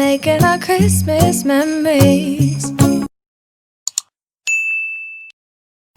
making our Christmas memories.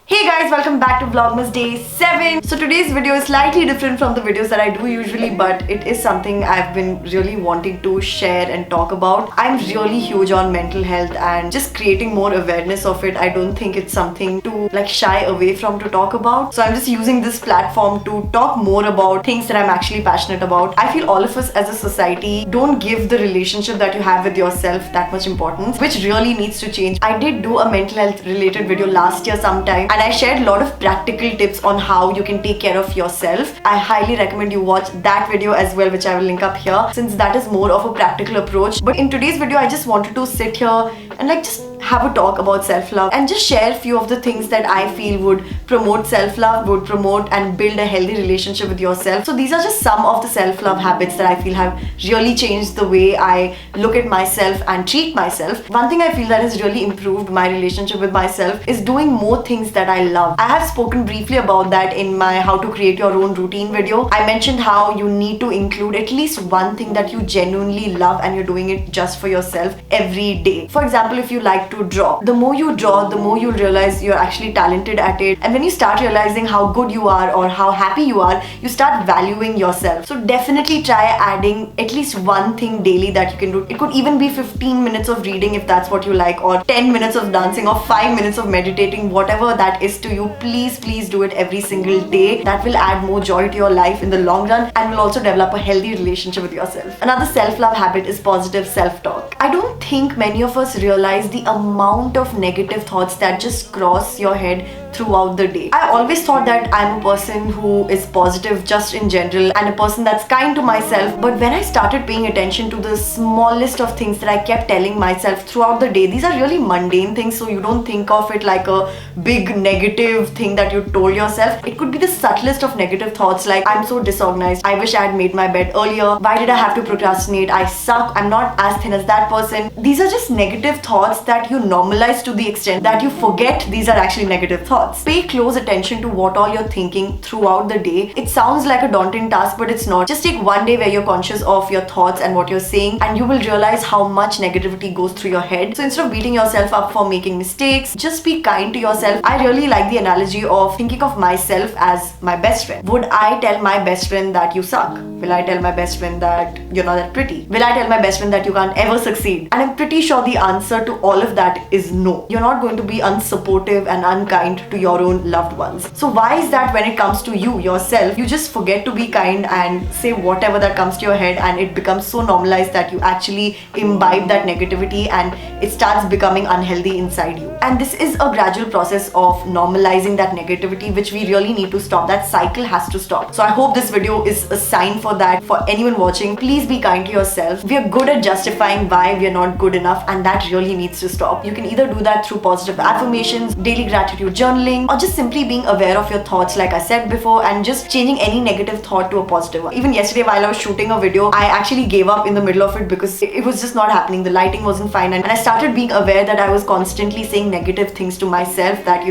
Hey guys, welcome back to Vlogmas Day 7. So today's video is slightly different from the videos that I do usually, but it is something I've been really wanting to share and talk about. I'm really huge on mental health and just creating more awareness of it. I don't think it's something to shy away from to talk about. So I'm just using this platform to talk more about things that I'm actually passionate about. I feel all of us as a society don't give the relationship that you have with yourself that much importance, which really needs to change. I did do a mental health related video last year sometime, and I shared a lot of practical tips on how you can take care of yourself. I highly recommend you watch that video as well, which I will link up here, since that is more of a practical approach. But in today's video, I just wanted to sit here and just have a talk about self-love and just share a few of the things that I feel would promote self-love, would promote and build a healthy relationship with yourself. So these are just some of the self-love habits that I feel have really changed the way I look at myself and treat myself. One thing I feel that has really improved my relationship with myself is doing more things that I love. I have spoken briefly about that in my how to create your own routine video. I mentioned how you need to include at least one thing that you genuinely love and you're doing it just for yourself every day. For example, if you like to draw, the more you draw, the more you'll realize you're actually talented at it. And when you start realizing how good you are or how happy you are, you start valuing yourself. So definitely try adding at least one thing daily that you can do. It could even be 15 minutes of reading if that's what you like, or 10 minutes of dancing, or 5 minutes of meditating, whatever that is to you. Please do it every single day. That will add more joy to your life in the long run and will also develop a healthy relationship with yourself. Another self-love habit is positive self-talk. I don't think many of us realize the amount of negative thoughts that just cross your head throughout the day. I always thought that I'm a person who is positive just in general and a person that's kind to myself, but when I started paying attention to the smallest of things that I kept telling myself throughout the day, these are really mundane things, so you don't think of it like a big negative thing that you told yourself. It could be the subtlest of negative thoughts, like I'm so disorganized, I wish I had made my bed earlier, why did I have to procrastinate, I suck, I'm not as thin as that person. These are just negative thoughts that you normalize to the extent that you forget these are actually negative thoughts. Pay close attention to what all you're thinking throughout the day. It sounds like a daunting task, but it's not. Just take one day where you're conscious of your thoughts and what you're saying, and you will realize how much negativity goes through your head. So instead of beating yourself up for making mistakes, just be kind to yourself. I really like the analogy of thinking of myself as my best friend. Would I tell my best friend that you suck? Will I tell my best friend that you're not that pretty? Will I tell my best friend that you can't ever succeed? And I'm pretty sure the answer to all of that is no. You're not going to be unsupportive and unkind to your own loved ones. So why is that when it comes to you, yourself, you just forget to be kind and say whatever that comes to your head, and it becomes so normalized that you actually imbibe that negativity and it starts becoming unhealthy inside you. And this is a gradual process of normalizing that negativity, which we really need to stop. That cycle has to stop. So I hope this video is a sign for that. For anyone watching, please be kind to yourself. We are good at justifying why we are not good enough, and that really needs to stop. You can either do that through positive affirmations, daily gratitude journaling, or just simply being aware of your thoughts like I said before, and just changing any negative thought to a positive one. Even yesterday while I was shooting a video, I actually gave up in the middle of it because it was just not happening. The lighting wasn't fine, and I started being aware that I was constantly saying negative things to myself, that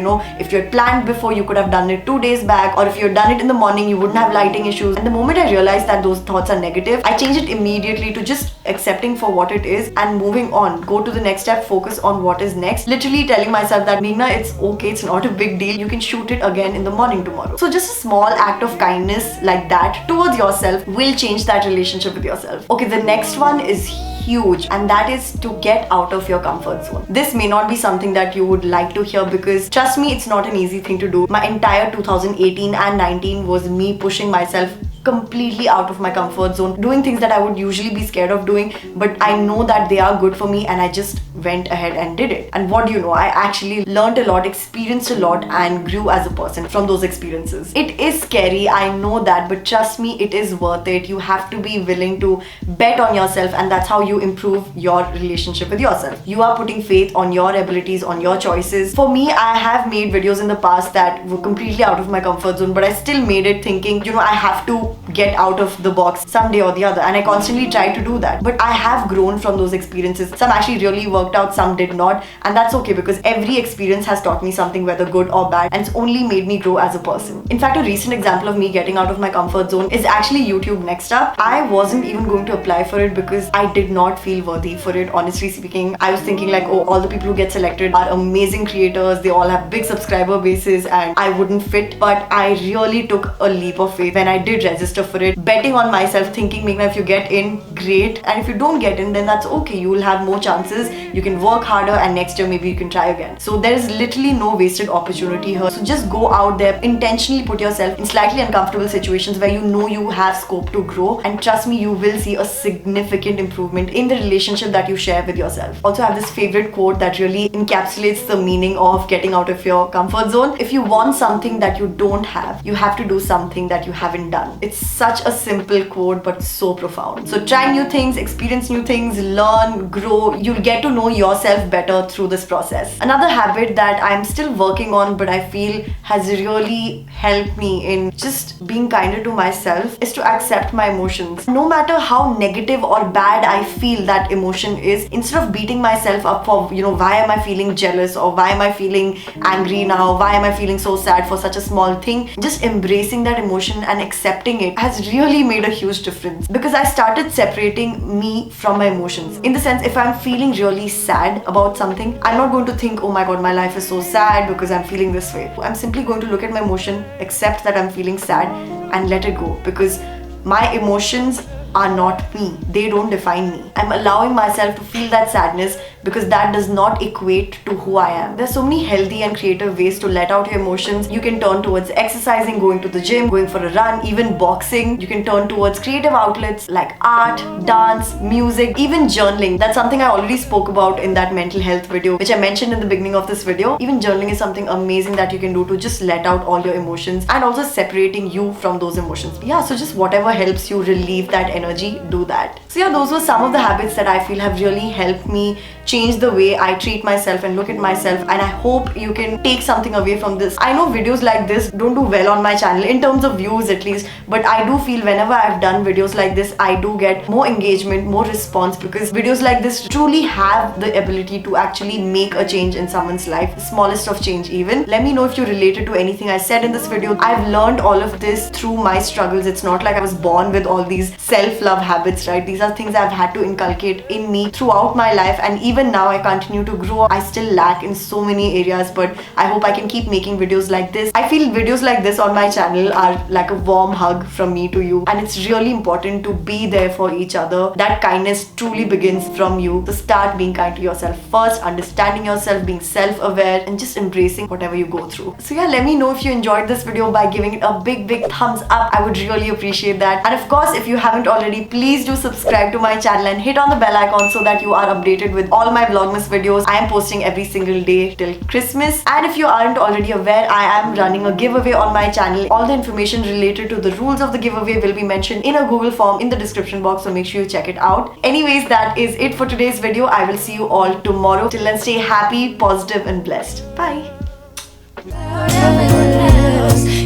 if you had planned before, you could have done it 2 days back, or if you had done it in the morning, you wouldn't have lighting issues. And the moment I realized that those thoughts are negative, I changed it immediately to just accepting for what it is and moving on. Go to the next step, focus on what is next. Literally telling myself that Meghna, it's okay, it's not a big deal, you can shoot it again in the morning tomorrow. So just a small act of kindness like that towards yourself will change that relationship with yourself. Okay, the next one is huge, and that is to get out of your comfort zone. This may not be something that you would like to hear, because trust me, it's not an easy thing to do. My entire 2018 and 19 was me pushing myself completely out of my comfort zone, doing things that I would usually be scared of doing, but I know that they are good for me, and I just went ahead and did it. And what do you know, I actually learned a lot, experienced a lot, and grew as a person from those experiences. It is scary, I know that, but trust me, it is worth it. You have to be willing to bet on yourself, and that's how you improve your relationship with yourself. You are putting faith on your abilities, on your choices. For me, I have made videos in the past that were completely out of my comfort zone, but I still made it thinking, I have to get out of the box someday or the other, and I constantly try to do that. But I have grown from those experiences. Some actually really worked out, some did not, and that's okay because every experience has taught me something, whether good or bad, and it's only made me grow as a person. In fact, a recent example of me getting out of my comfort zone is actually YouTube Next Up. I wasn't even going to apply for it because I did not feel worthy for it, honestly speaking. I was thinking like, oh, all the people who get selected are amazing creators, they all have big subscriber bases, and I wouldn't fit. But I really took a leap of faith when I did register for it, betting on myself, thinking, Meghna, if you get in, great, and if you don't get in, then that's okay. You will have more chances, you can work harder, and next year maybe you can try again. So there is literally no wasted opportunity here. So just go out there, intentionally put yourself in slightly uncomfortable situations where you know you have scope to grow, and trust me, you will see a significant improvement in the relationship that you share with yourself. Also, I have this favorite quote that really encapsulates the meaning of getting out of your comfort zone. If you want something that you don't have, you have to do something that you haven't done. It's such a simple quote but so profound. So try new things, experience new things, learn, grow. You'll get to know yourself better through this process. Another habit that I'm still working on but I feel has really helped me in just being kinder to myself is to accept my emotions. No matter how negative or bad I feel that emotion is, instead of beating myself up for, why am I feeling jealous, or why am I feeling angry now, why am I feeling so sad for such a small thing, just embracing that emotion and accepting it has really made a huge difference, because I started separating me from my emotions. In the sense, if I'm feeling really sad about something, I'm not going to think, oh my god, my life is so sad because I'm feeling this way. I'm simply going to look at my emotion, accept that I'm feeling sad, and let it go, because my emotions are not me. They don't define me. I'm allowing myself to feel that sadness because that does not equate to who I am. There's so many healthy and creative ways to let out your emotions. You can turn towards exercising, going to the gym, going for a run, even boxing. You can turn towards creative outlets like art, dance, music, even journaling. That's something I already spoke about in that mental health video, which I mentioned in the beginning of this video. Even journaling is something amazing that you can do to just let out all your emotions, and also separating you from those emotions. Yeah, so just whatever helps you relieve that energy, do that. So yeah, those were some of the habits that I feel have really helped me change the way I treat myself and look at myself, and I hope you can take something away from this. I know videos like this don't do well on my channel in terms of views at least, but I do feel whenever I've done videos like this, I do get more engagement, more response, because videos like this truly have the ability to actually make a change in someone's life, the smallest of change even. Let me know if you related to anything I said in this video. I've learned all of this through my struggles. It's not like I was born with all these self-love habits, right? These are things I've had to inculcate in me throughout my life, and even now I continue to grow. I still lack in so many areas, but I hope I can keep making videos like this. I feel videos like this on my channel are like a warm hug from me to you, and it's really important to be there for each other. That kindness truly begins from you. So start being kind to yourself first, understanding yourself, being self-aware, and just embracing whatever you go through. So yeah, let me know if you enjoyed this video by giving it a big thumbs up. I would really appreciate that. And of course, if you haven't already, please do subscribe to my channel and hit on the bell icon so that you are updated with all my Vlogmas videos. I am posting every single day till Christmas. And if you aren't already aware, I am running a giveaway on my channel. All the information related to the rules of the giveaway will be mentioned in a Google form in the description box, so make sure you check it out. Anyways, that is it for today's video. I will see you all tomorrow. Till then, stay happy, positive, and blessed. Bye.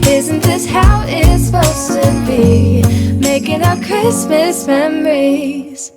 Isn't this how it's supposed to be? Making our Christmas memories.